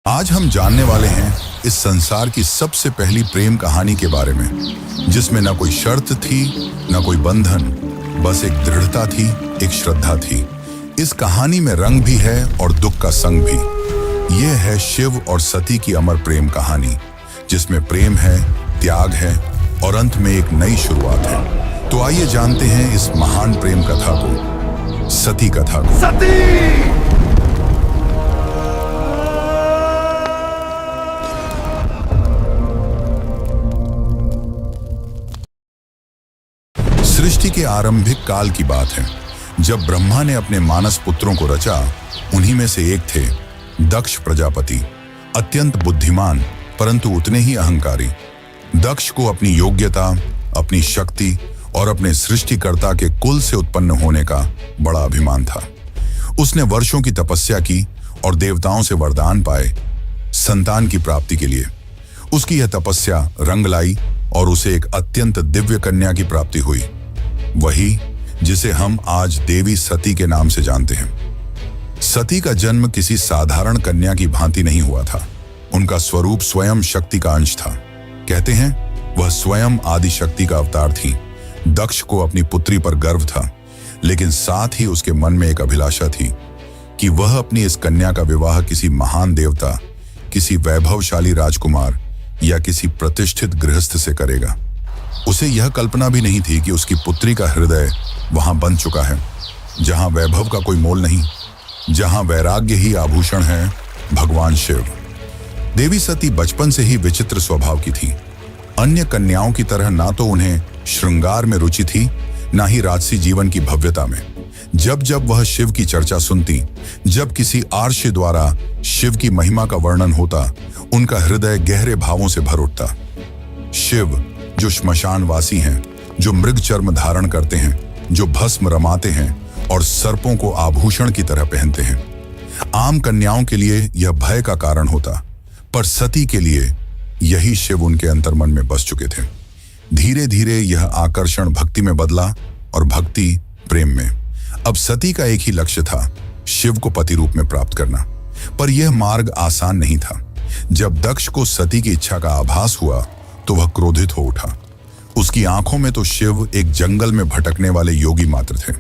आज हम जानने वाले हैं इस संसार की सबसे पहली प्रेम कहानी के बारे में, जिसमें न कोई शर्त थी, न कोई बंधन, बस एक दृढ़ता थी, एक श्रद्धा थी। इस कहानी में रंग भी है और दुख का संग भी। यह है शिव और सती की अमर प्रेम कहानी, जिसमें प्रेम है, त्याग है और अंत में एक नई शुरुआत है। तो आइए जानते हैं इस महान प्रेम कथा को, सती कथा को। सती! सृष्टि के आरंभिक काल की बात है, जब ब्रह्मा ने अपने मानस पुत्रों को रचा। उन्हीं में से एक थे दक्ष प्रजापति, अत्यंत बुद्धिमान परंतु उतने ही अहंकारी। दक्ष को अपनी योग्यता, अपनी शक्ति और अपने सृष्टिकर्ता के कुल से उत्पन्न होने का बड़ा अभिमान था। उसने वर्षों की तपस्या की और देवताओं से वरदान पाए संतान की प्राप्ति के लिए। उसकी यह तपस्या रंग लाई और उसे एक अत्यंत दिव्य कन्या की प्राप्ति हुई, वही जिसे हम आज देवी सती के नाम से जानते हैं। सती का जन्म किसी साधारण कन्या की भांति नहीं हुआ था। उनका स्वरूप स्वयं शक्ति का अंश था। कहते हैं वह स्वयं आदि शक्ति का अवतार थी। दक्ष को अपनी पुत्री पर गर्व था, लेकिन साथ ही उसके मन में एक अभिलाषा थी कि वह अपनी इस कन्या का विवाह किसी महान देवता, किसी वैभवशाली राजकुमार या किसी प्रतिष्ठित गृहस्थ से करेगा। उसे यह कल्पना भी नहीं थी कि उसकी पुत्री का हृदय वहां बन चुका है, जहां वैभव का कोई मोल नहीं, जहां वैराग्य ही आभूषण है, भगवान शिव। देवी सती बचपन से ही विचित्र स्वभाव की थी। अन्य कन्याओं की तरह ना तो उन्हें श्रृंगार में रुचि थी, ना ही राजसी जीवन की भव्यता में। जब जब वह शिव की चर्चा सुनती, जब किसी आर्षि द्वारा शिव की महिमा का वर्णन होता, उनका हृदय गहरे भावों से भर उठता। शिव जो श्मशानवासी हैं, जो मृग चर्म धारण करते हैं, जो भस्म रमाते हैं और सर्पों को आभूषण की तरह पहनते हैं। आम कन्याओं के लिए यह भय का कारण होता, पर सती के लिए यही शिव उनके अंतर्मन में बस चुके थे। धीरे धीरे यह आकर्षण भक्ति में बदला और भक्ति प्रेम में। अब सती का एक ही लक्ष्य था, शिव को पति रूप में प्राप्त करना। पर यह मार्ग आसान नहीं था। जब दक्ष को सती की इच्छा का आभास हुआ तो वह क्रोधित हो उठा। उसकी आंखों में तो शिव एक जंगल में भटकने वाले योगी मात्र थे।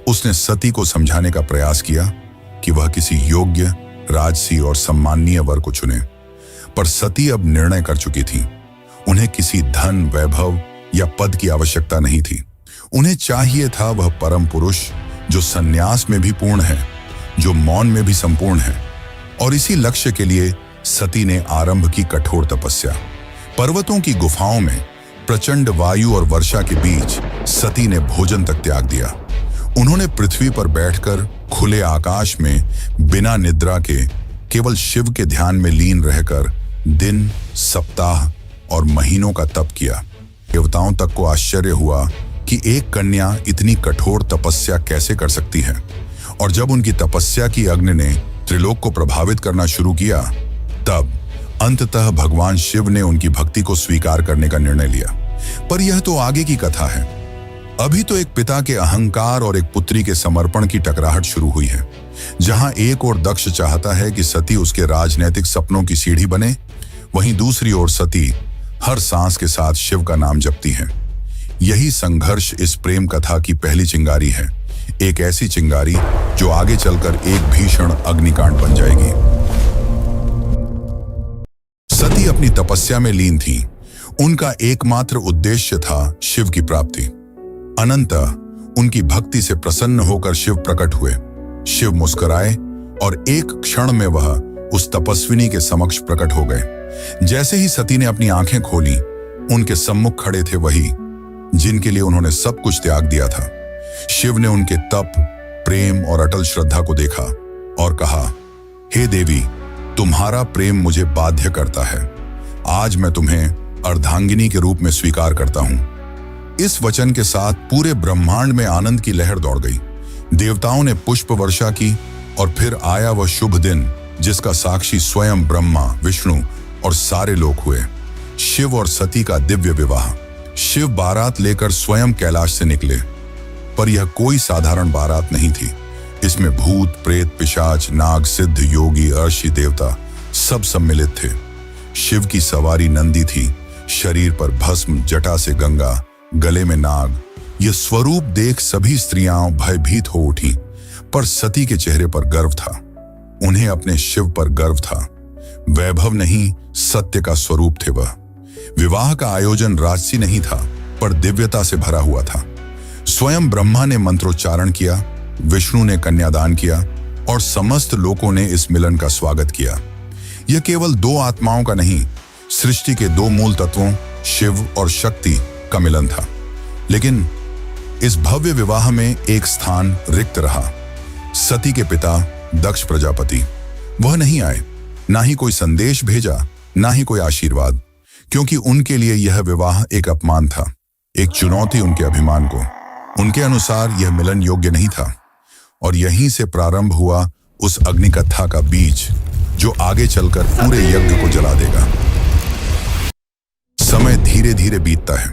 उसने सती को समझाने का प्रयास किया कि वह किसी योग्य, राजसी और सम्माननीय वर को चुने, पर सती अब निर्णय कर चुकी थी। उन्हें किसी धन, वैभव या पद की आवश्यकता नहीं थी। उन्हें चाहिए था वह परम पुरुष जो संन्यास में भी पूर्ण है, जो मौन में भी संपूर्ण है। और इसी लक्ष्य के लिए सती ने आरंभ की कठोर तपस्या। पर्वतों की गुफाओं में प्रचंड वायु और वर्षा के बीच सती ने भोजन तक त्याग दिया। उन्होंने पृथ्वी पर बैठकर खुले आकाश में बिना निद्रा के केवल शिव के ध्यान में लीन रहकर दिन, सप्ताह और महीनों का तप किया। देवताओं तक को आश्चर्य हुआ कि एक कन्या इतनी कठोर तपस्या कैसे कर सकती है। और जब उनकी तपस्या की अग्नि ने त्रिलोक को प्रभावित करना शुरू किया, तब अंततः भगवान शिव ने उनकी भक्ति को स्वीकार करने का निर्णय लिया। पर यह तो आगे की कथा है। अभी तो एक पिता के अहंकार और एक पुत्री के समर्पण की टकराहट शुरू हुई है। जहां एक ओर दक्ष चाहता है कि सती उसके राजनैतिक सपनों की सीढ़ी बने, वहीं दूसरी ओर सती हर सांस के साथ शिव का नाम जपती है। यही संघर्ष इस प्रेम कथा की पहली चिंगारी है, एक ऐसी चिंगारी जो आगे चलकर एक भीषण अग्निकांड बन जाएगी। सती अपनी तपस्या में लीन थी। उनका एकमात्र उद्देश्य था शिव की प्राप्ति। अनंतः उनकी भक्ति से प्रसन्न होकर शिव प्रकट हुए। शिव मुस्कुराए और एक क्षण में वह उस तपस्विनी के समक्ष प्रकट हो गए। जैसे ही सती ने अपनी आंखें खोली, उनके सम्मुख खड़े थे वही जिनके लिए उन्होंने सब कुछ त्याग दिया था। शिव ने उनके तप, प्रेम और अटल श्रद्धा को देखा और कहा, हे देवी, तुम्हारा प्रेम मुझे बाध्य करता है। आज मैं तुम्हें अर्धांगिनी के रूप में स्वीकार करता हूं। इस वचन के साथ पूरे ब्रह्मांड में आनंद की लहर दौड़ गई। देवताओं ने पुष्प वर्षा की और फिर आया वह शुभ दिन जिसका साक्षी स्वयं ब्रह्मा, विष्णु और सारे लोग हुए। शिव और सती का दिव्य विवाह। शिव बारात लेकर स्वयं कैलाश से निकले, पर यह कोई साधारण बारात नहीं थी। इसमें भूत, प्रेत, पिशाच, नाग, सिद्ध, योगी, अर्षि, देवता सब सम्मिलित थे। शिव की सवारी नंदी थी, शरीर पर भस्म, जटा से गंगा, गले में नाग। यह स्वरूप देख सभी स्त्रियां भयभीत हो उठी, पर सती के चेहरे पर गर्व था। उन्हें अपने शिव पर गर्व था। वैभव नहीं, सत्य का स्वरूप थे वह। विवाह का आयोजन राजसी नहीं था, पर दिव्यता से भरा हुआ था। स्वयं ब्रह्मा ने मंत्रोच्चारण किया, विष्णु ने कन्यादान किया और समस्त लोगों ने इस मिलन का स्वागत किया। यह केवल दो आत्माओं का नहीं, सृष्टि के दो मूल तत्वों शिव और शक्ति का मिलन था। लेकिन इस भव्य विवाह में एक स्थान रिक्त रहा। सती के पिता दक्ष प्रजापति, वह नहीं आए, ना ही कोई संदेश भेजा, ना ही कोई आशीर्वाद, क्योंकि उनके लिए यह विवाह एक अपमान था, एक चुनौती उनके अभिमान को। उनके अनुसार यह मिलन योग्य नहीं था। और यहीं से प्रारंभ हुआ उस अग्निकथा का बीज, जो आगे चलकर पूरे यज्ञ को जला देगा। समय धीरे धीरे बीतता है।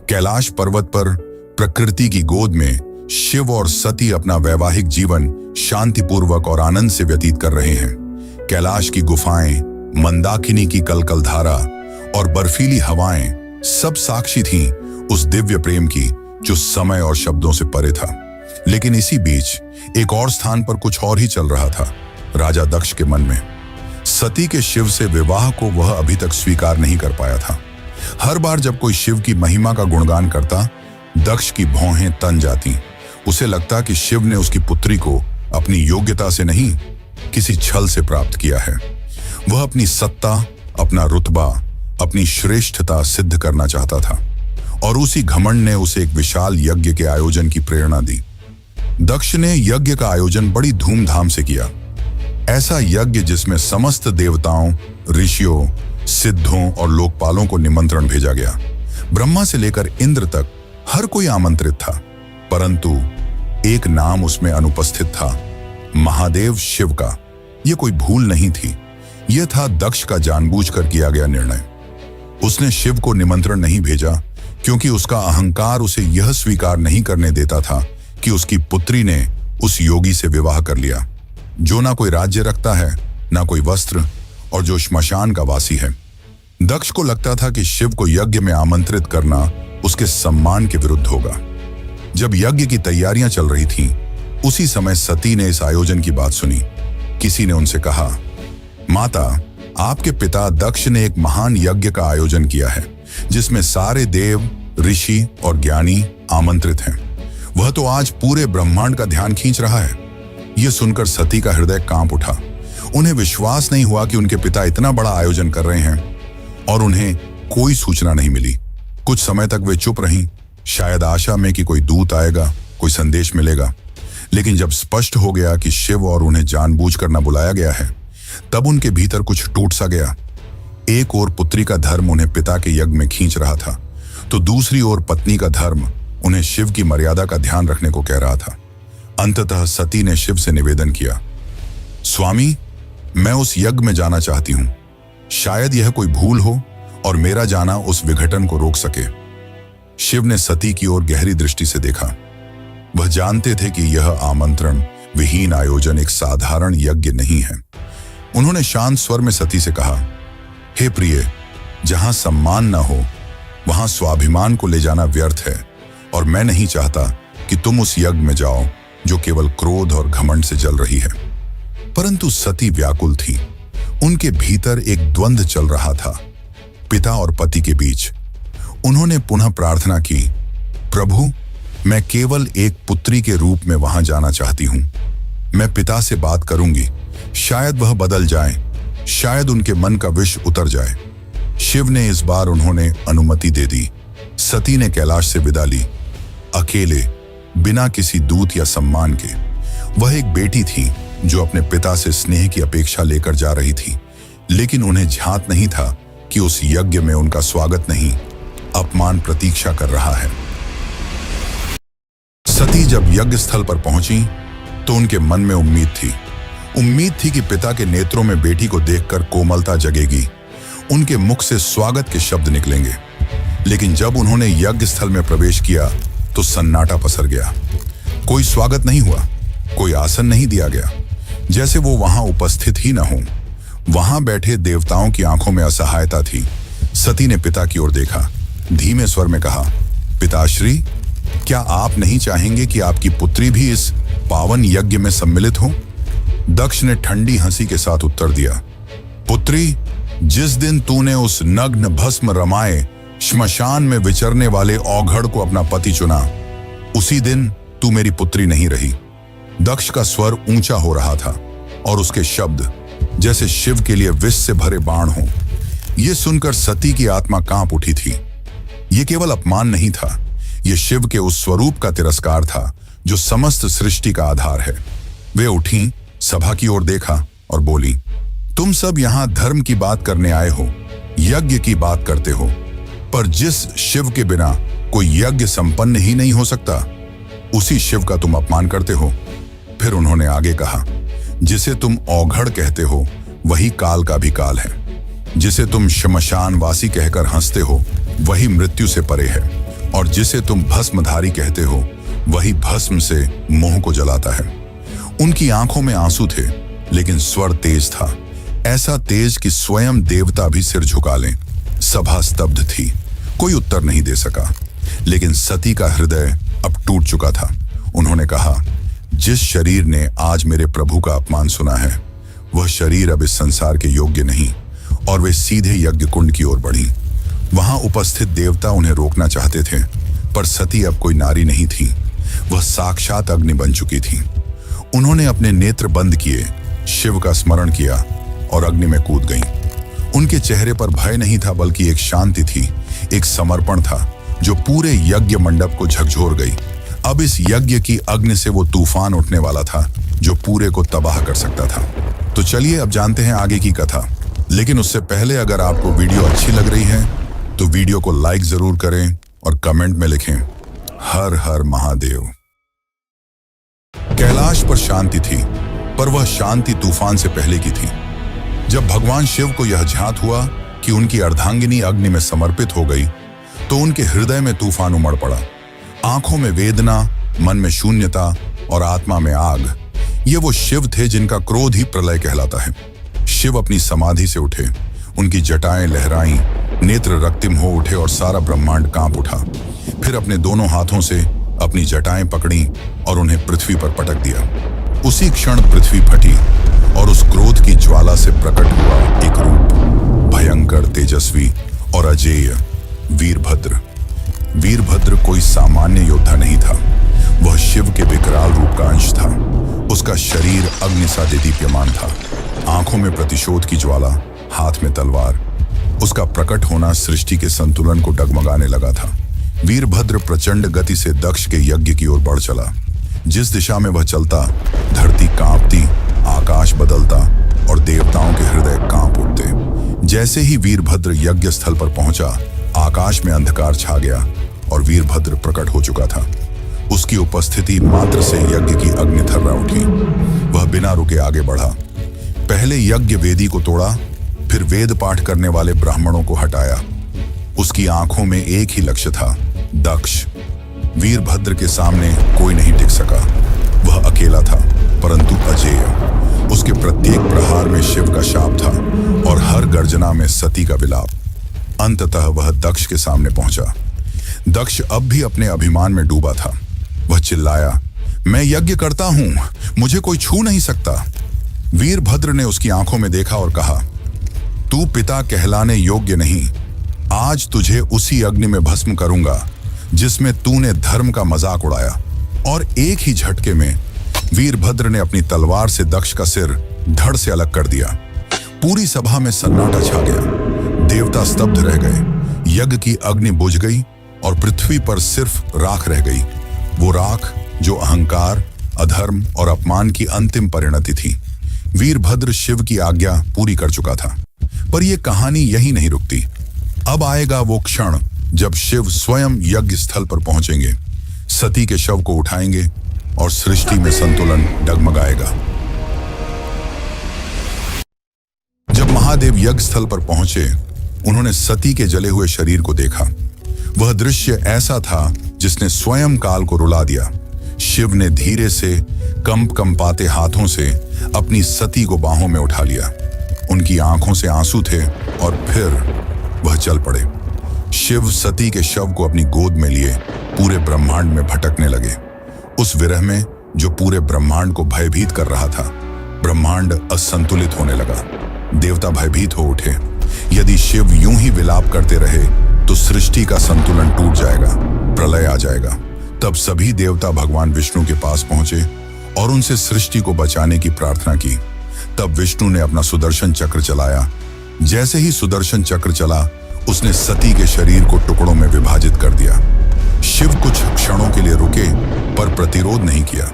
कैलाश पर्वत पर प्रकृति की गोद में शिव और सती अपना वैवाहिक जीवन शांतिपूर्वक और आनंद से व्यतीत कर रहे हैं। कैलाश की गुफाएं, मंदाकिनी की कलकल धारा और बर्फीली हवाएं सब साक्षी थीं उस दिव्य प्रेम की, जो समय और शब्दों से परे था। लेकिन इसी बीच एक और स्थान पर कुछ और ही चल रहा था, राजा दक्ष के मन में। सती के शिव से विवाह को वह अभी तक स्वीकार नहीं कर पाया था। हर बार जब कोई शिव की महिमा का गुणगान करता, दक्ष की भौहें तन जाती। उसे लगता कि शिव ने उसकी पुत्री को अपनी योग्यता से नहीं, किसी छल से प्राप्त किया है। वह अपनी सत्ता, अपना रुतबा, अपनी श्रेष्ठता सिद्ध करना चाहता था, और उसी घमंड ने उसे एक विशाल यज्ञ के आयोजन की प्रेरणा दी। दक्ष ने यज्ञ का आयोजन बड़ी धूमधाम से किया। ऐसा यज्ञ जिसमें समस्त देवताओं, ऋषियों, सिद्धों और लोकपालों को निमंत्रण भेजा गया। ब्रह्मा से लेकर इंद्र तक हर कोई आमंत्रित था, परंतु एक नाम उसमें अनुपस्थित था, महादेव शिव का। यह कोई भूल नहीं थी, यह था दक्ष का जानबूझकर किया गया निर्णय। उसने शिव को निमंत्रण नहीं भेजा, क्योंकि उसका अहंकार उसे यह स्वीकार नहीं करने देता था कि उसकी पुत्री ने उस योगी से विवाह कर लिया, जो ना कोई राज्य रखता है, ना कोई वस्त्र, और जो श्मशान का वासी है। दक्ष को लगता था कि शिव को यज्ञ में आमंत्रित करना उसके सम्मान के विरुद्ध होगा। जब यज्ञ की तैयारियां चल रही थीं, उसी समय सती ने इस आयोजन की बात सुनी। किसी ने उनसे कहा, माता, आपके पिता दक्ष ने एक महान यज्ञ का आयोजन किया है, जिसमें सारे देव, ऋषि और ज्ञानी आमंत्रित हैं। वह तो आज पूरे ब्रह्मांड का ध्यान खींच रहा है। यह सुनकर सती का हृदय कांप उठा। उन्हें विश्वास नहीं हुआ कि उनके पिता इतना बड़ा आयोजन कर रहे हैं और उन्हें कोई सूचना नहीं मिली। कुछ समय तक वे चुप रहीं, शायद आशा में कि कोई दूत आएगा, कोई संदेश मिलेगा। लेकिन जब स्पष्ट हो गया कि शिव और उन्हें जानबूझकर न बुलाया गया है, तब उनके भीतर कुछ टूट सा गया। एक ओर पुत्री का धर्म उन्हें पिता के यज्ञ में खींच रहा था, तो दूसरी ओर पत्नी का धर्म उन्हें शिव की मर्यादा का ध्यान रखने को कह रहा था। अंततः सती ने शिव से निवेदन किया, स्वामी, मैं उस यज्ञ में जाना चाहती हूं। शायद यह कोई भूल हो और मेरा जाना उस विघटन को रोक सके। शिव ने सती की ओर गहरी दृष्टि से देखा। वह जानते थे कि यह आमंत्रण विहीन आयोजन एक साधारण यज्ञ नहीं है। उन्होंने शांत स्वर में सती से कहा, हे प्रिय, जहां सम्मान न हो वहां स्वाभिमान को ले जाना व्यर्थ है, और मैं नहीं चाहता कि तुम उस यज्ञ में जाओ जो केवल क्रोध और घमंड से जल रही है। परंतु सती व्याकुल थी। उनके भीतर एक द्वंद्व चल रहा था, पिता और पति के बीच। उन्होंने पुनः प्रार्थना की, प्रभु, मैं केवल एक पुत्री के रूप में वहां जाना चाहती हूं। मैं पिता से बात करूंगी, शायद वह बदल जाए, शायद उनके मन का विष उतर जाए। शिव ने इस बार उन्होंने अनुमति दे दी। सती ने कैलाश से विदा ली, अकेले, बिना किसी दूत या सम्मान के। वह एक बेटी थी जो अपने पिता से स्नेह की अपेक्षा लेकर जा रही थी, लेकिन उन्हें झांत नहीं था कि उस यज्ञ में उनका स्वागत नहीं, अपमान प्रतीक्षा कर रहा है। सती जब यज्ञ स्थल पर पहुंची तो उनके मन में उम्मीद थी कि पिता के नेत्रों में बेटी को देखकर कोमलता जगेगी, उनके मुख से स्वागत के शब्द निकलेंगे। लेकिन जब उन्होंने यज्ञ स्थल में प्रवेश किया तो सन्नाटा पसर गया। कोई स्वागत नहीं हुआ, कोई आसन नहीं दिया गया, जैसे वो वहां उपस्थित ही न हो। वहां बैठे देवताओं की आंखों में असहायता थी। सती ने पिता की ओर देखा, धीमे स्वर में कहा, पिताश्री, क्या आप नहीं चाहेंगे कि आपकी पुत्री भी इस पावन यज्ञ में सम्मिलित हो? दक्ष ने ठंडी हंसी के साथ उत्तर दिया, पुत्री, जिस दिन तूने उस नग्न भस्म रमाए श्मशान में विचरने वाले औघड़ को अपना पति चुना, उसी दिन तू मेरी पुत्री नहीं रही। दक्ष का स्वर ऊंचा हो रहा था और उसके शब्द जैसे शिव के लिए विष से भरे बाण हो। यह सुनकर सती की आत्मा कांप उठी थी। यह केवल अपमान नहीं था, यह शिव के उस स्वरूप का तिरस्कार था जो समस्त सृष्टि का आधार है। वे उठी, सभा की ओर देखा और बोली, तुम सब यहां धर्म की बात करने आए हो, यज्ञ की बात करते हो, पर जिस शिव के बिना कोई यज्ञ संपन्न ही नहीं हो सकता, उसी शिव का तुम अपमान करते हो। फिर उन्होंने आगे कहा, जिसे तुम औघड़ कहते हो वही काल का भी काल है। जिसे तुम श्मशानवासी कहकर हंसते हो वही मृत्यु से परे है, और जिसे तुम भस्मधारी कहते हो वही भस्म से मोह को जलाता है। उनकी आंखों में आंसू थे, लेकिन स्वर तेज था, ऐसा तेज कि स्वयं देवता भी सिर झुका लें। सभा स्तब्ध थी, कोई उत्तर नहीं दे सका, लेकिन सती का हृदय अब टूट चुका था। उन्होंने कहा, जिस शरीर ने आज मेरे प्रभु का अपमान सुना है, वह शरीर अब इस संसार के योग्य नहीं। और वे सीधे यज्ञ कुंड की ओर बढ़ी। वहां उपस्थित देवता उन्हें रोकना चाहते थे, पर सती अब कोई नारी नहीं थी, वह साक्षात अग्नि बन चुकी थी। उन्होंने अपने नेत्र बंद किए, शिव का स्मरण किया और अग्नि में कूद गईं। उनके चेहरे पर भय नहीं था, बल्कि एक शांति थी, एक समर्पण था जो पूरे यज्ञ मंडप को झकझोर गई। अब इस यज्ञ की अग्नि से वो तूफान उठने वाला था जो पूरे को तबाह कर सकता था। तो चलिए अब जानते हैं आगे की कथा। लेकिन उससे पहले अगर आपको वीडियो अच्छी लग रही है तो वीडियो को लाइक जरूर करें और कमेंट में लिखें, हर हर महादेव। कैलाश पर शांति थी, पर वह शांति तूफान से पहले की थी। जब भगवान शिव को यह ज्ञात हुआ कि उनकी अर्धांगिनी अग्नि में समर्पित हो गई, तो उनके हृदय में तूफान उमड़ पड़ा। आंखों में वेदना, मन में शून्यता और आत्मा में आग। ये वो शिव थे जिनका क्रोध ही प्रलय कहलाता है। शिव अपनी समाधि से उठे, उनकी जटाएं लहराईं, नेत्र रक्तिम हो उठे और सारा ब्रह्मांड कांप उठा। फिर अपने दोनों हाथों से अपनी जटाएं पकड़ी और उन्हें पृथ्वी पर पटक दिया। उसी क्षण पृथ्वी फटी और उस क्रोध की ज्वाला से प्रकट हुआ एक रूप, भयंकर, तेजस्वी और अजेय, वीरभद्र। वीरभद्र कोई सामान्य योद्धा नहीं था, वह शिव के विकराल रूप का अंश था। उसका शरीर अग्नि सा दीप्यमान था, आंखों में प्रतिशोध की ज्वाला, हाथ में तलवार। उसका प्रकट होना सृष्टि के संतुलन को डगमगाने लगा था। वीरभद्र प्रचंड गति से दक्ष के यज्ञ की ओर बढ़ चला। जिस दिशा में वह चलता, धरती कांपती, आकाश बदलता और देवताओं के हृदय कांप उठते। जैसे ही वीरभद्र यज्ञ स्थल पर पहुंचा, आकाश में अंधकार छा गया और वीरभद्र प्रकट हो चुका था। उसकी उपस्थिति मात्र से यज्ञ की अग्नि थर्रा उठी। वह बिना रुके आगे बढ़ा। पहले यज्ञ वेदी को तोड़ा, फिर वेद पाठ करने वाले ब्राह्मणों को हटाया। उसकी आंखों में एक ही लक्ष्य था, दक्ष। वीरभद्र के सामने कोई नहीं टिक सका। वह अकेला था, परंतु अजेय। उसके प्रत्येक प्रहार में शिव का शाप था और हर गर्जना में सती का विलाप। अंततः वह दक्ष के सामने पहुंचा। दक्ष अब भी अपने अभिमान में डूबा था। वह चिल्लाया, मैं यज्ञ करता हूं, मुझे कोई छू नहीं सकता। वीरभद्र ने उसकी आंखों में देखा और कहा, तू पिता कहलाने योग्य नहीं। आज तुझे उसी अग्नि में भस्म करूंगा जिसमें तूने धर्म का मजाक उड़ाया। और एक ही झटके में वीरभद्र ने अपनी तलवार से दक्ष का सिर धड़ से अलग कर दिया। पूरी सभा में सन्नाटा छा गया। देवता स्तब्ध रह गए। यज्ञ की अग्नि बुझ गई और पृथ्वी पर सिर्फ राख रह गई। वो राख जो अहंकार, अधर्म और अपमान की अंतिम परिणति थी। वीरभद्र शिव की आज्ञा पूरी कर चुका था, पर यह कहानी यही नहीं रुकती। अब आएगा वो क्षण जब शिव स्वयं यज्ञ स्थल पर पहुंचेंगे, सती के शव को उठाएंगे और सृष्टि में संतुलन डगमगाएगा। जब महादेव यज्ञ स्थल पर पहुंचे, उन्होंने सती के जले हुए शरीर को देखा। वह दृश्य ऐसा था जिसने स्वयं काल को रुला दिया। शिव ने धीरे से कंपाते हाथों से अपनी सती को बाहों में उठा लिया। उनकी आंखों से आंसू थे और फिर वह चल पड़े। शिव सती के शव को अपनी गोद में लिए पूरे ब्रह्मांड में भटकने लगे। उस विरह में जो पूरे ब्रह्मांड को भयभीत कर रहा था, ब्रह्मांड असंतुलित होने लगा। देवता भयभीत हो उठे। यदि शिव यूं ही विलाप करते रहे तो सृष्टि का संतुलन टूट जाएगा, प्रलय आ जाएगा। तब सभी देवता भगवान विष्णु के पास पहुंचे और उनसे सृष्टि को बचाने की प्रार्थना की। तब विष्णु ने अपना सुदर्शन चक्र चलाया। जैसे ही सुदर्शन चक्र चला, उसने सती के शरीर को टुकड़ों में विभाजित कर दिया। शिव कुछ क्षणों के लिए रुके पर प्रतिरोध नहीं किया।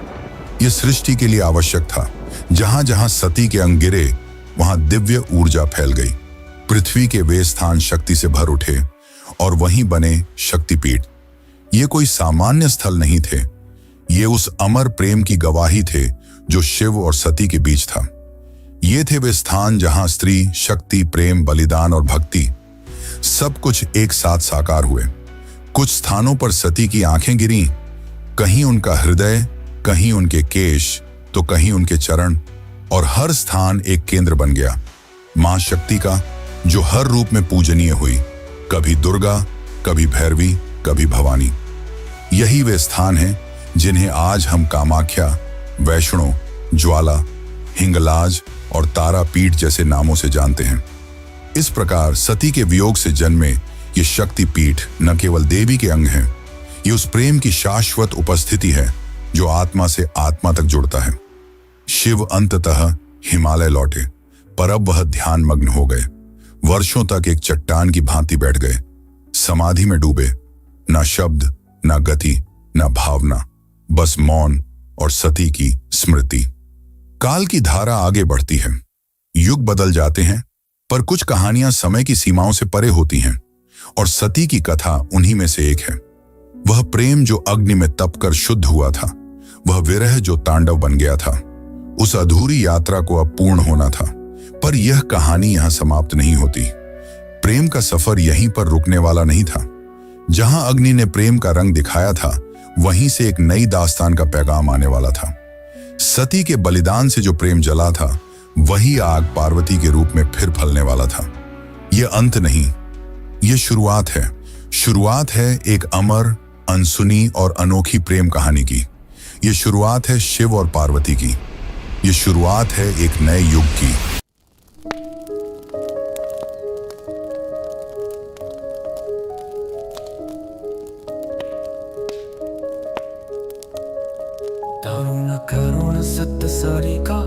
यह सृष्टि के लिए आवश्यक था। जहां जहां सती के अंग गिरे वहां दिव्य ऊर्जा फैल गई। पृथ्वी के वे स्थान शक्ति से भर उठे और वहीं बने शक्तिपीठ। ये कोई सामान्य स्थल नहीं थे। ये उस अमर प्रेम की गवाही थे जो शिव और सती के बीच था। ये थे वे स्थान जहां स्त्री, शक्ति, प्रेम, बलिदान और भक्ति सब कुछ एक साथ साकार हुए। कुछ स्थानों पर सती की आंखें गिरीं, कहीं उनका हृदय, कहीं उनके केश, तो कहीं उनके चरण, और हर स्थान एक केंद्र बन गया मां शक्ति का, जो हर रूप में पूजनीय हुई। कभी दुर्गा, कभी भैरवी, कभी भवानी। यही वे स्थान हैं जिन्हें आज हम कामाख्या, वैष्णो, ज्वाला, हिंगलाज और तारापीठ जैसे नामों से जानते हैं। इस प्रकार सती के वियोग से जन्मे ये शक्तिपीठ न केवल देवी के अंग हैं, ये उस प्रेम की शाश्वत उपस्थिति है जो आत्मा से आत्मा तक जुड़ता है। शिव अंततः हिमालय लौटे, पर अब वह ध्यान मग्न हो गए। वर्षों तक एक चट्टान की भांति बैठ गए, समाधि में डूबे। ना शब्द, ना गति, ना भावना, बस मौन और सती की स्मृति। काल की धारा आगे बढ़ती है, युग बदल जाते हैं, पर कुछ कहानियां समय की सीमाओं से परे होती हैं, और सती की कथा उन्हीं में से एक है। वह प्रेम जो अग्नि में तपकर शुद्ध हुआ था, वह विरह जो तांडव बन गया था। उस अधूरी यात्रा को अब पूर्ण होना था, पर यह कहानी यहां समाप्त नहीं होती। प्रेम का सफर यहीं पर रुकने वाला नहीं था। जहां अग्नि ने प्रेम का रंग दिखाया था, वहीं से एक नई दास्तान का पैगाम आने वाला था। सती के बलिदान से जो प्रेम जला था, वही आग पार्वती के रूप में फिर फलने वाला था। यह अंत नहीं, यह शुरुआत है। शुरुआत है एक अमर, अनसुनी और अनोखी प्रेम कहानी की। यह शुरुआत है शिव और पार्वती की। यह शुरुआत है एक नए युग की। दारुण करुण सत्य सारिका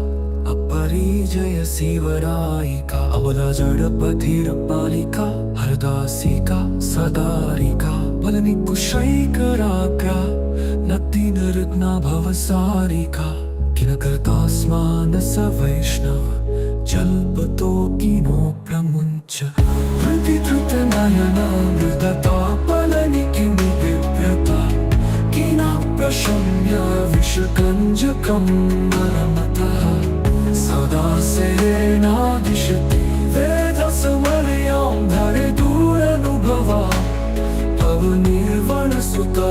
अपरिजय शिवरायिका अबला जडपथिर पालिका हरदासिका सदारिका बलनि कुशैकराग्रा नक्तिन रत्ना भवसारिका किलकर्तास्मान स वैष्णव जल्पतो किनो प्रमुञ्च प्रतिधृतनयना मृदता बलनि किमु बिभ्रता किना प्रशम्य विषकञ्जकं नरमतः सदा सेनादिशति वेदसमर्यां धरे दूरनुभवा पवनिर्वणसुता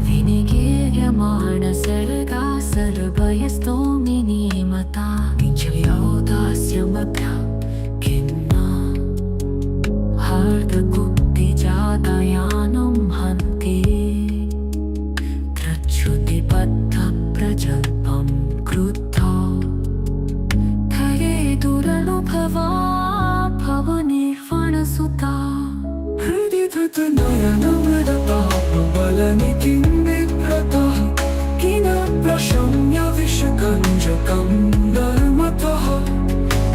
विनिगीर्यमाण सर्गा सर्वयस्तोमिनी मता किञ्चयोदास्यमभ्या खिन्ना हार्दकुक्तिजातयानं हन्ति त्रच्छ्रुतिबद्धप्रजल्पं क्रुद्धा धरे दुरनुभवा भवनिर्वणसुता हृदि धृतनयनमृदता प्रबलनि किं बिभ्रतः किन प्रशम्य विषकञ्जकं नर्मतः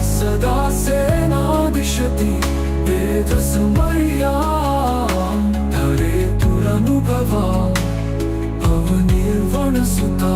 सदा सेनादिशति वेदसमर्यां धरे दुरनुभवा पवनिर्वणसुता